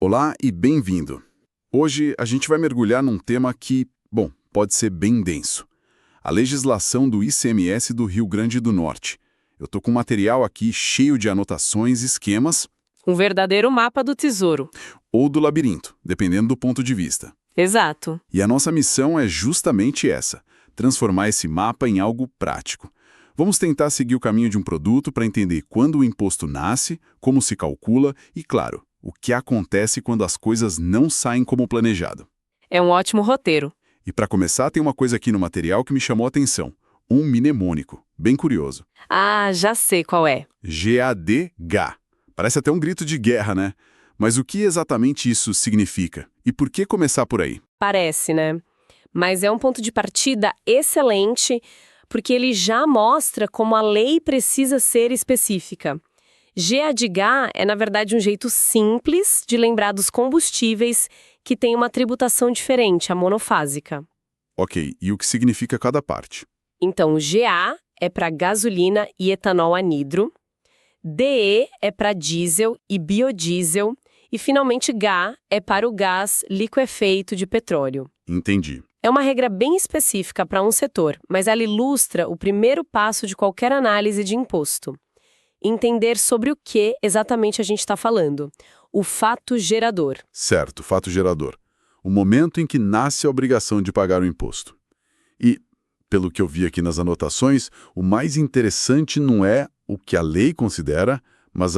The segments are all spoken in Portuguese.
Olá e bem-vindo. Hoje a gente vai mergulhar num tema que, bom, pode ser bem denso. A legislação do ICMS do Rio Grande do Norte. Eu tô com um material aqui cheio de anotações e esquemas, Um verdadeiro mapa do tesouro. ou do labirinto, dependendo do ponto de vista. Exato. E a nossa missão é justamente essa, transformar esse mapa em algo prático. Vamos tentar seguir o caminho de um produto para entender quando o imposto nasce, como se calcula e, claro, o que acontece quando as coisas não saem como planejado. É um ótimo roteiro. E para começar, tem uma coisa aqui no material que me chamou a atenção. Um mnemônico, bem curioso. Ah, já sei qual é. GADGA. Parece até um grito de guerra, né? Mas o que exatamente isso significa? E por que começar por aí? Parece, né? Mas é um ponto de partida excelente, porque ele já mostra como a lei precisa ser específica. GADGA é, na verdade, um jeito simples de lembrar dos combustíveis que têm uma tributação diferente, a monofásica. Ok, e o que significa cada parte? Então, GA é para gasolina e etanol anidro, DE é para diesel e biodiesel, e finalmente GA é para o gás liquefeito de petróleo. Entendi. É uma regra bem específica para um setor, mas ela ilustra o primeiro passo de qualquer análise de imposto. Entender sobre o que exatamente a gente está falando. O fato gerador. Certo, fato gerador. O momento em que nasce a obrigação de pagar o imposto. E, pelo que eu vi aqui nas anotações, o mais interessante não é o que a lei considera, mas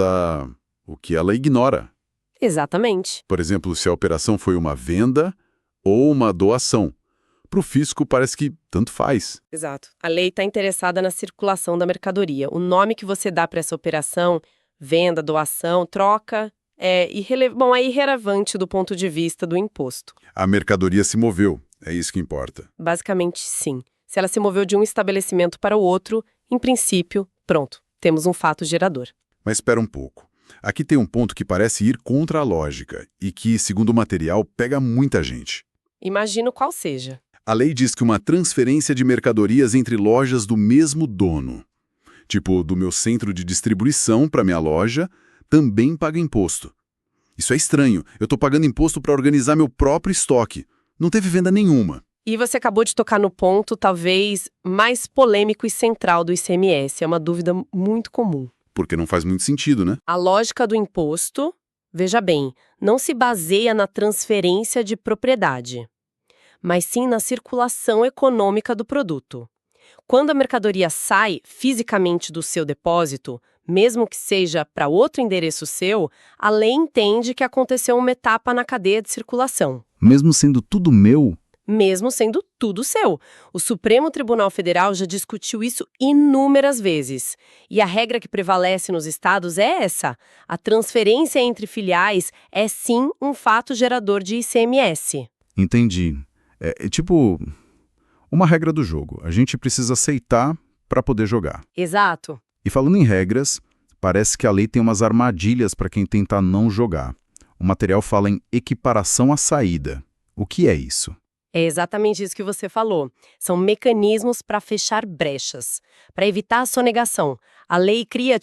o que ela ignora. Exatamente. Por exemplo, se a operação foi uma venda ou uma doação. Para o fisco parece que tanto faz. Exato. A lei está interessada na circulação da mercadoria. O nome que você dá para essa operação, venda, doação, troca, é irrelevante do ponto de vista do imposto. A mercadoria se moveu, é isso que importa. Basicamente, sim. Se ela se moveu de um estabelecimento para o outro, em princípio, pronto, temos um fato gerador. Mas espera um pouco. Aqui tem um ponto que parece ir contra a lógica e que, segundo o material, pega muita gente. Imagino qual seja. A lei diz que uma transferência de mercadorias entre lojas do mesmo dono, tipo do meu centro de distribuição para minha loja, também paga imposto. Isso é estranho. Eu estou pagando imposto para organizar meu próprio estoque. Não teve venda nenhuma. E você acabou de tocar no ponto, talvez, mais polêmico e central do ICMS. É uma dúvida muito comum. Porque não faz muito sentido, né? A lógica do imposto, veja bem, não se baseia na transferência de propriedade, mas sim na circulação econômica do produto. Quando a mercadoria sai fisicamente do seu depósito, mesmo que seja para outro endereço seu, a lei entende que aconteceu uma etapa na cadeia de circulação. Mesmo sendo tudo meu, Mesmo sendo tudo seu. O Supremo Tribunal Federal já discutiu isso inúmeras vezes. E a regra que prevalece nos estados é essa. A transferência entre filiais é sim um fato gerador de ICMS. entendi. É tipo uma regra do jogo. A gente precisa aceitar para poder jogar. Exato. E falando em regras, parece que a lei tem umas armadilhas para quem tenta não jogar. O material fala em equiparação à saída. O que é isso? É exatamente isso que você falou. São mecanismos para fechar brechas, para evitar a sonegação. A lei cria,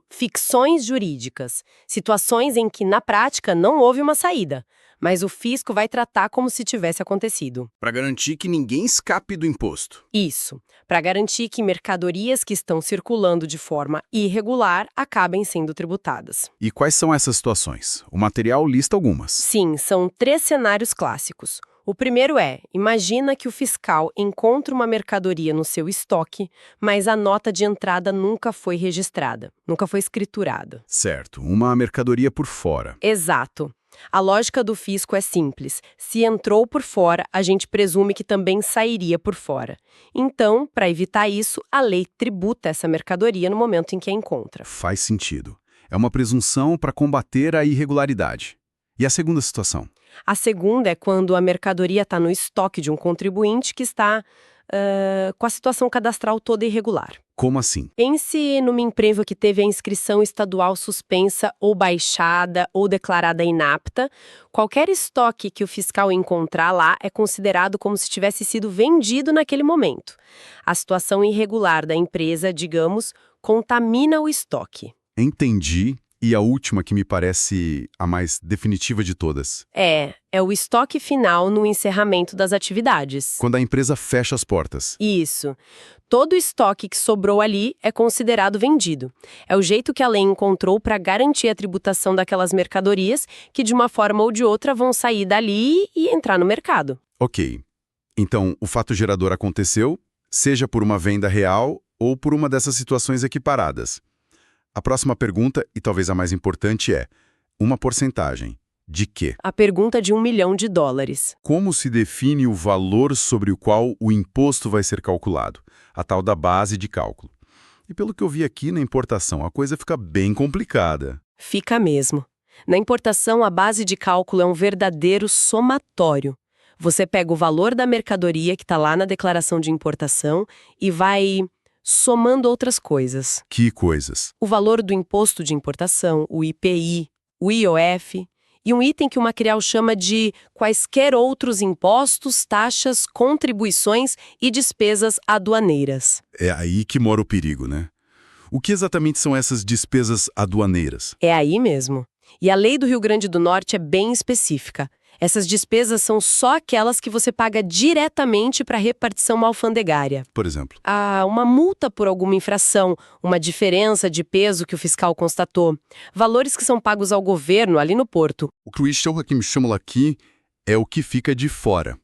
ficções jurídicas, situações em que, na prática, não houve uma saída, mas o fisco vai tratar como se tivesse acontecido. Para garantir que ninguém escape do imposto. Isso, para garantir que mercadorias que estão circulando de forma irregular acabem sendo tributadas. E quais são essas situações? O material lista algumas. Sim, são 3 cenários clássicos. O primeiro é, imagina que o fiscal encontra uma mercadoria no seu estoque, mas a nota de entrada nunca foi registrada, nunca foi escriturada. Certo, uma mercadoria por fora. Exato. A lógica do fisco é simples. Se entrou por fora, a gente presume que também sairia por fora. Então, para evitar isso, a lei tributa essa mercadoria no momento em que a encontra. Faz sentido. É uma presunção para combater a irregularidade. E a segunda situação? A segunda é quando a mercadoria está no estoque de um contribuinte que está com a situação cadastral toda irregular. Como assim? Pense numa empresa que teve a inscrição estadual suspensa ou baixada ou declarada inapta. Qualquer estoque que o fiscal encontrar lá é considerado como se tivesse sido vendido naquele momento. A situação irregular da empresa, digamos, contamina o estoque. Entendi. E a última que me parece a mais definitiva de todas. É o estoque final no encerramento das atividades. Quando a empresa fecha as portas. Isso. Todo o estoque que sobrou ali é considerado vendido. É o jeito que a lei encontrou para garantir a tributação daquelas mercadorias que, de uma forma ou de outra, vão sair dali e entrar no mercado. Ok. Então, o fato gerador aconteceu, seja por uma venda real ou por uma dessas situações equiparadas. A próxima pergunta, e talvez a mais importante, é: uma porcentagem. De quê? A pergunta de $1 milhão. Como se define o valor sobre o qual o imposto vai ser calculado? A tal da base de cálculo. E pelo que eu vi aqui na importação, a coisa fica bem complicada. Fica mesmo. Na importação, a base de cálculo é um verdadeiro somatório. Você pega o valor da mercadoria que está lá na declaração de importação e vai somando outras coisas. Que coisas? O valor do imposto de importação, o IPI, o IOF, e um item que o Macrial chama de quaisquer outros impostos, taxas, contribuições e despesas aduaneiras. É aí que mora o perigo, né? O que exatamente são essas despesas aduaneiras? É aí mesmo. E a lei do Rio Grande do Norte é bem específica. Essas despesas são só aquelas que você paga diretamente para a repartição alfandegária. Por exemplo? Uma multa por alguma infração, uma diferença de peso que o fiscal constatou, valores que são pagos ao governo ali no porto. O que o Ishel Hakim chama aqui é o que fica de fora.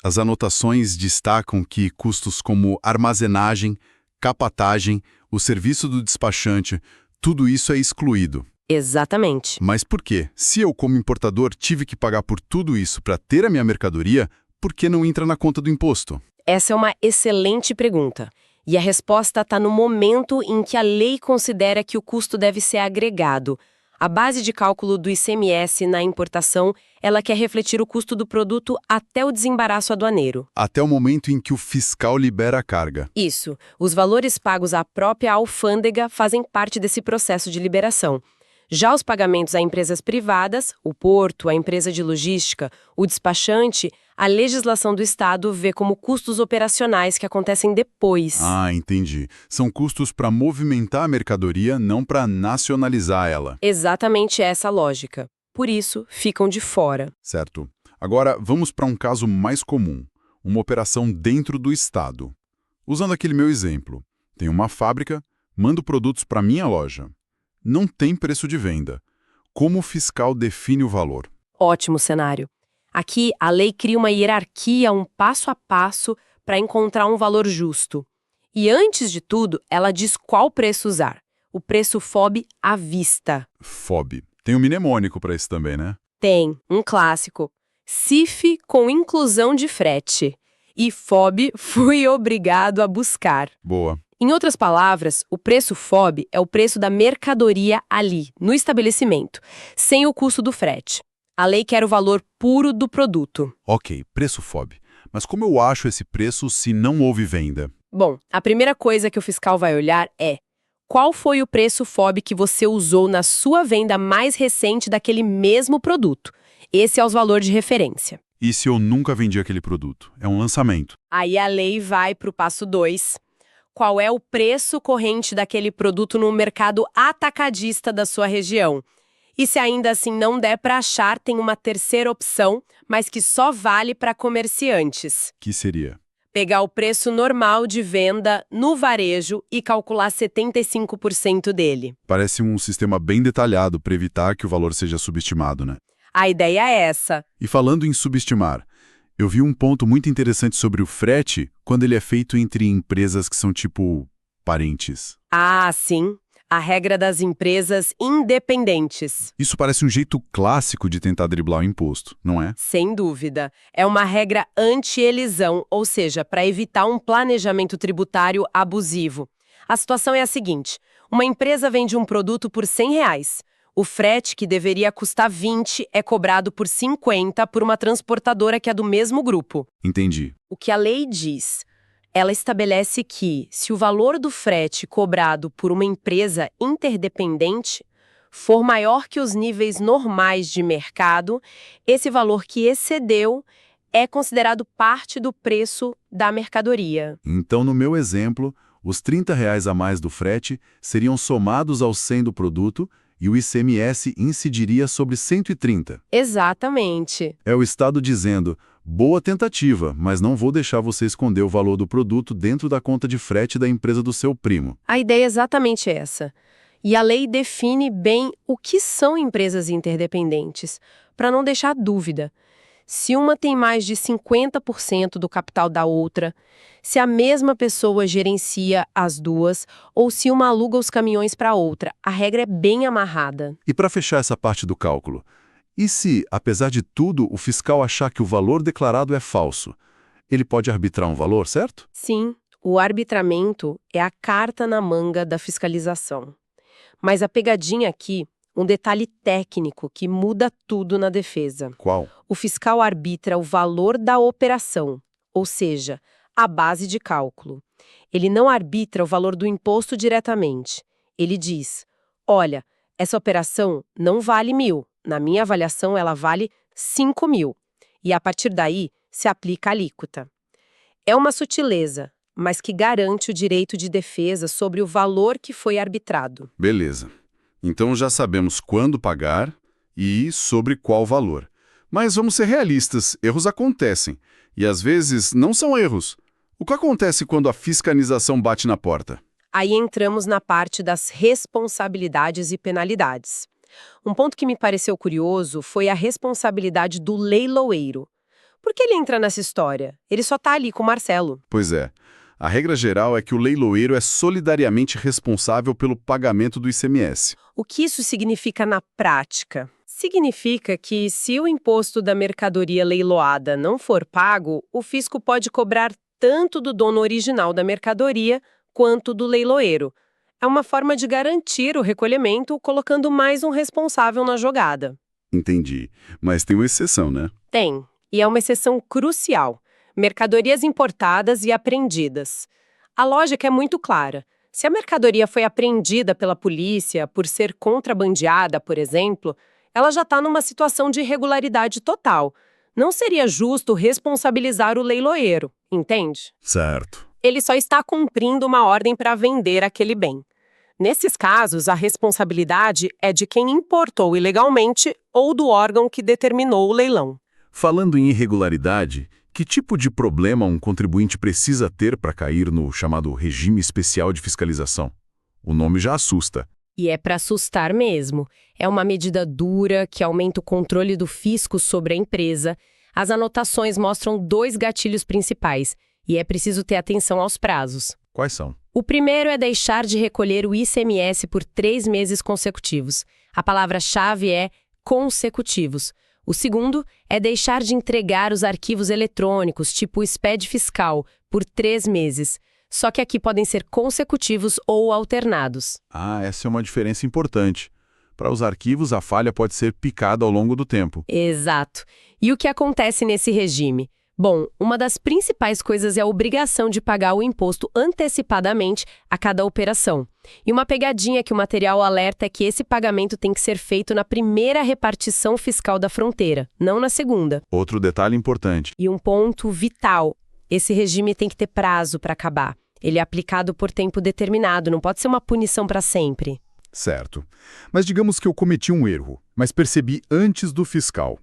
As anotações destacam que custos como armazenagem, capatagem, o serviço do despachante, tudo isso é excluído. Exatamente. Mas por quê? Se eu, como importador, tive que pagar por tudo isso para ter a minha mercadoria, por que não entra na conta do imposto? Essa é uma excelente pergunta. E a resposta está no momento em que a lei considera que o custo deve ser agregado. A base de cálculo do ICMS na importação, ela quer refletir o custo do produto até o desembaraço aduaneiro. Até o momento em que o fiscal libera a carga. Isso. Os valores pagos à própria alfândega fazem parte desse processo de liberação. Já os pagamentos a empresas privadas, o porto, a empresa de logística, o despachante, a legislação do Estado vê como custos operacionais que acontecem depois. Ah, entendi. São custos para movimentar a mercadoria, não para nacionalizar ela. Exatamente essa a lógica. Por isso, ficam de fora. Certo. Agora, vamos para um caso mais comum. Uma operação dentro do Estado. Usando aquele meu exemplo. Tenho uma fábrica, mando produtos para minha loja. Não tem preço de venda. Como o fiscal define o valor? Ótimo cenário. Aqui, a lei cria uma hierarquia, um passo a passo, para encontrar um valor justo. E antes de tudo, ela diz qual preço usar. O preço FOB à vista. FOB. Tem um mnemônico para isso também, né? Tem, um clássico. CIF com inclusão de frete. E FOB fui obrigado a buscar. Boa. Em outras palavras, o preço FOB é o preço da mercadoria ali, no estabelecimento, sem o custo do frete. A lei quer o valor puro do produto. Ok, preço FOB. Mas como eu acho esse preço se não houve venda? Bom, a primeira coisa que o fiscal vai olhar é: qual foi o preço FOB que você usou na sua venda mais recente daquele mesmo produto? Esse é o valor de referência. E se eu nunca vendi aquele produto? É um lançamento. Aí a lei vai para o passo 2. Qual é o preço corrente daquele produto no mercado atacadista da sua região? E se ainda assim não der para achar, tem uma terceira opção, mas que só vale para comerciantes. Que seria? Pegar o preço normal de venda no varejo e calcular 75% dele. Parece um sistema bem detalhado para evitar que o valor seja subestimado, né? A ideia é essa. E falando em subestimar, eu vi um ponto muito interessante sobre o frete quando ele é feito entre empresas que são tipo parentes. Ah, sim. A regra das empresas independentes. Isso parece um jeito clássico de tentar driblar o imposto, não é? Sem dúvida. É uma regra anti-elisão, ou seja, para evitar um planejamento tributário abusivo. A situação é a seguinte: uma empresa vende um produto por R$100. O frete, que deveria custar 20, é cobrado por 50 por uma transportadora que é do mesmo grupo. Entendi. O que a lei diz? Ela estabelece que, se o valor do frete cobrado por uma empresa interdependente for maior que os níveis normais de mercado, esse valor que excedeu é considerado parte do preço da mercadoria. Então, no meu exemplo, os R$30 a mais do frete seriam somados aos 100 do produto e o ICMS incidiria sobre 130. Exatamente. É o Estado dizendo, boa tentativa, mas não vou deixar você esconder o valor do produto dentro da conta de frete da empresa do seu primo. A ideia é exatamente essa. E a lei define bem o que são empresas interdependentes, para não deixar dúvida. Se uma tem mais de 50% do capital da outra, se a mesma pessoa gerencia as duas ou se uma aluga os caminhões para outra, a regra é bem amarrada. E para fechar essa parte do cálculo, e se, apesar de tudo, o fiscal achar que o valor declarado é falso? Ele pode arbitrar um valor, certo? Sim, o arbitramento é a carta na manga da fiscalização. Mas a pegadinha aqui, um detalhe técnico que muda tudo na defesa. Qual? O fiscal arbitra o valor da operação, ou seja, a base de cálculo. Ele não arbitra o valor do imposto diretamente. Ele diz, olha, essa operação não vale 1.000. Na minha avaliação, ela vale 5.000. E a partir daí, se aplica a alíquota. É uma sutileza, mas que garante o direito de defesa sobre o valor que foi arbitrado. Beleza. Então já sabemos quando pagar e sobre qual valor. Mas vamos ser realistas, erros acontecem. E às vezes não são erros. O que acontece quando a fiscalização bate na porta? Aí entramos na parte das responsabilidades e penalidades. Um ponto que me pareceu curioso foi a responsabilidade do leiloeiro. Por que ele entra nessa história? Ele só está ali com o Marcelo. Pois é. A regra geral é que o leiloeiro é solidariamente responsável pelo pagamento do ICMS. O que isso significa na prática? Significa que, se o imposto da mercadoria leiloada não for pago, o fisco pode cobrar tanto do dono original da mercadoria quanto do leiloeiro. É uma forma de garantir o recolhimento, colocando mais um responsável na jogada. Entendi. Mas tem uma exceção, né? Tem, e é uma exceção crucial. Mercadorias importadas e apreendidas. A lógica é muito clara. Se a mercadoria foi apreendida pela polícia por ser contrabandeada, por exemplo, ela já está numa situação de irregularidade total. Não seria justo responsabilizar o leiloeiro, entende? Certo. Ele só está cumprindo uma ordem para vender aquele bem. Nesses casos, a responsabilidade é de quem importou ilegalmente ou do órgão que determinou o leilão. Falando em irregularidade, que tipo de problema um contribuinte precisa ter para cair no chamado regime especial de fiscalização? O nome já assusta. E é para assustar mesmo. É uma medida dura que aumenta o controle do fisco sobre a empresa. As anotações mostram 2 gatilhos principais, e é preciso ter atenção aos prazos. Quais são? O primeiro é deixar de recolher o ICMS por 3 meses consecutivos. A palavra-chave é consecutivos. O segundo é deixar de entregar os arquivos eletrônicos, tipo o SPED fiscal, por 3 meses. Só que aqui podem ser consecutivos ou alternados. Ah, essa é uma diferença importante. Para os arquivos, a falha pode ser picada ao longo do tempo. Exato. E o que acontece nesse regime? Bom, uma das principais coisas é a obrigação de pagar o imposto antecipadamente a cada operação. E uma pegadinha que o material alerta é que esse pagamento tem que ser feito na primeira repartição fiscal da fronteira, não na segunda. Outro detalhe importante. E um ponto vital: esse regime tem que ter prazo para acabar. Ele é aplicado por tempo determinado, não pode ser uma punição para sempre. Certo. Mas digamos que eu cometi um erro, mas percebi antes do fiscal.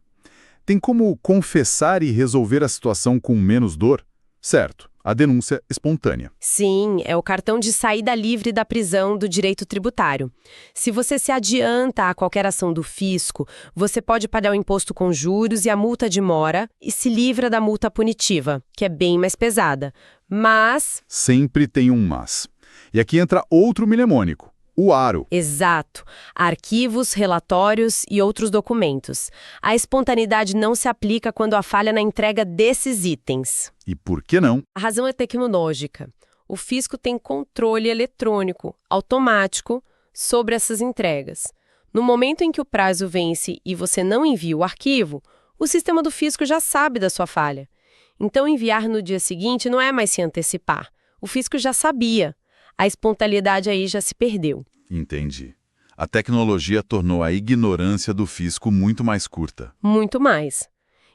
Tem como confessar e resolver a situação com menos dor? Certo, a denúncia espontânea. Sim, é o cartão de saída livre da prisão do direito tributário. Se você se adianta a qualquer ação do fisco, você pode pagar o imposto com juros e a multa de mora e se livra da multa punitiva, que é bem mais pesada. Mas... Sempre tem um mas. E aqui entra outro mnemônico. O aro. Exato. Arquivos, relatórios e outros documentos. A espontaneidade não se aplica quando há falha na entrega desses itens. E por que não? A razão é tecnológica. O fisco tem controle eletrônico, automático, sobre essas entregas. No momento em que o prazo vence e você não envia o arquivo, o sistema do fisco já sabe da sua falha. Então, enviar no dia seguinte não é mais se antecipar. O fisco já sabia. A espontaneidade aí já se perdeu. Entendi. A tecnologia tornou a ignorância do fisco muito mais curta. Muito mais.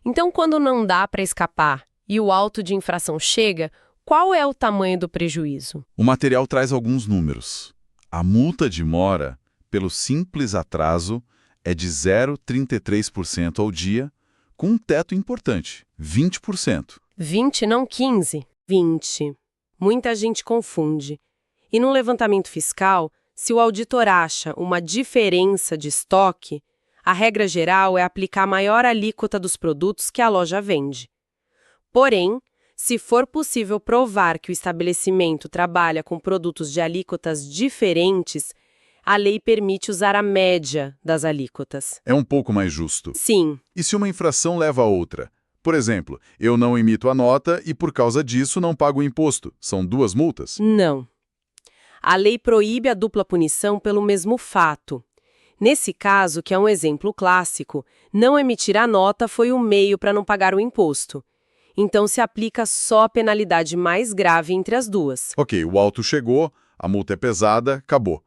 Então, quando não dá para escapar e o auto de infração chega, qual é o tamanho do prejuízo? O material traz alguns números. A multa de mora pelo simples atraso, é de 0,33% ao dia, com um teto importante, 20%. 20, não 15. 20. Muita gente confunde. E no levantamento fiscal, se o auditor acha uma diferença de estoque, a regra geral é aplicar a maior alíquota dos produtos que a loja vende. Porém, se for possível provar que o estabelecimento trabalha com produtos de alíquotas diferentes, a lei permite usar a média das alíquotas. É um pouco mais justo. Sim. E se uma infração leva a outra? Por exemplo, eu não emito a nota e por causa disso não pago o imposto. São 2 multas? Não. A lei proíbe a dupla punição pelo mesmo fato. Nesse caso, que é um exemplo clássico, não emitir a nota foi o meio para não pagar o imposto. Então se aplica só a penalidade mais grave entre as duas. Ok, o auto chegou, a multa é pesada, acabou.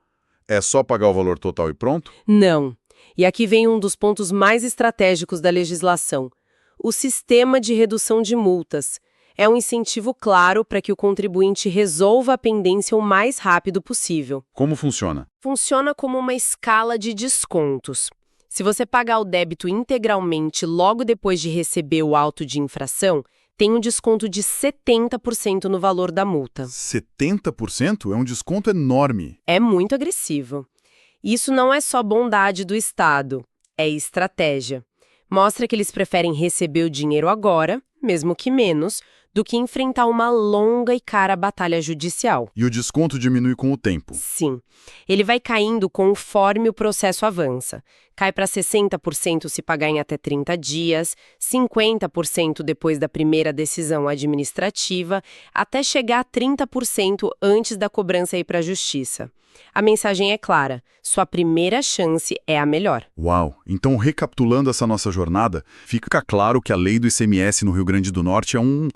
É só pagar o valor total e pronto? Não. E aqui vem um dos pontos mais estratégicos da legislação. O sistema de redução de multas. É um incentivo claro para que o contribuinte resolva a pendência o mais rápido possível. Como funciona? Funciona como uma escala de descontos. Se você pagar o débito integralmente logo depois de receber o auto de infração, tem um desconto de 70% no valor da multa. 70%? É um desconto enorme. É muito agressivo. Isso não é só bondade do Estado, é estratégia. Mostra que eles preferem receber o dinheiro agora, mesmo que menos, do que enfrentar uma longa e cara batalha judicial. E o desconto diminui com o tempo. Sim. Ele vai caindo conforme o processo avança. Cai para 60% se pagar em até 30 dias, 50% depois da primeira decisão administrativa, até chegar a 30% antes da cobrança ir para a justiça. A mensagem é clara: sua primeira chance é a melhor. Uau! Então, recapitulando essa nossa jornada, fica claro que a lei do ICMS no Rio Grande do Norte é um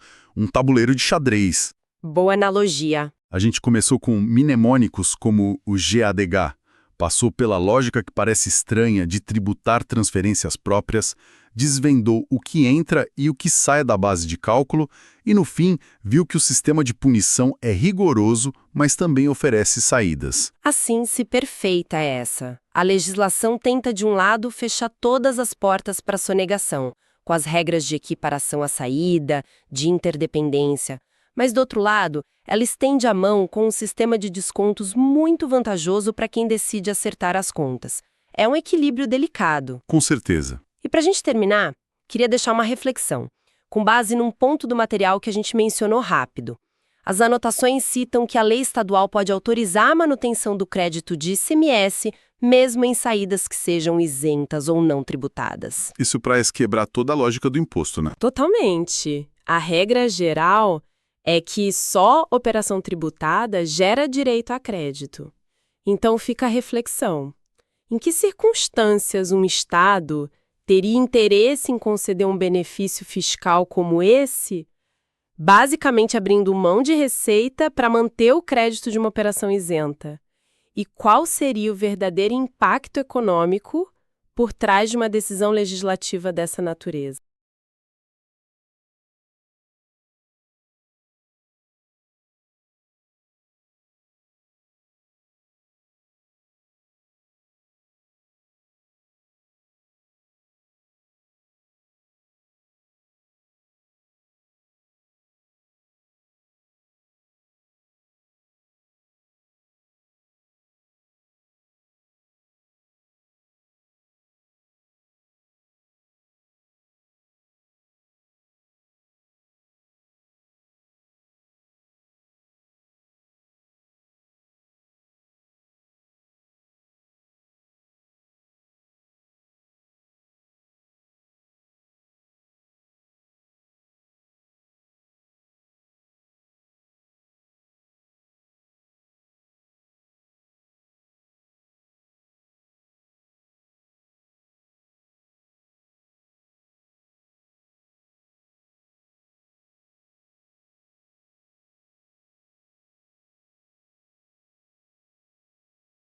tabuleiro de xadrez. Boa analogia. A gente começou com mnemônicos como o GADH, passou pela lógica que parece estranha de tributar transferências próprias, desvendou o que entra e o que sai da base de cálculo e, no fim, viu que o sistema de punição é rigoroso, mas também oferece saídas. A síntese perfeita é essa. A legislação tenta, de um lado, fechar todas as portas para a sonegação, com as regras de equiparação à saída, de interdependência. Mas, do outro lado, ela estende a mão com um sistema de descontos muito vantajoso para quem decide acertar as contas. É um equilíbrio delicado. Com certeza. E para a gente terminar, queria deixar uma reflexão, com base num ponto do material que a gente mencionou rápido. As anotações citam que a lei estadual pode autorizar a manutenção do crédito de ICMS, mesmo em saídas que sejam isentas ou não tributadas. Isso para quebrar toda a lógica do imposto, né? Totalmente. A regra geral é que só operação tributada gera direito a crédito. Então fica a reflexão. Em que circunstâncias um Estado teria interesse em conceder um benefício fiscal como esse, basicamente abrindo mão de receita para manter o crédito de uma operação isenta? E qual seria o verdadeiro impacto econômico por trás de uma decisão legislativa dessa natureza?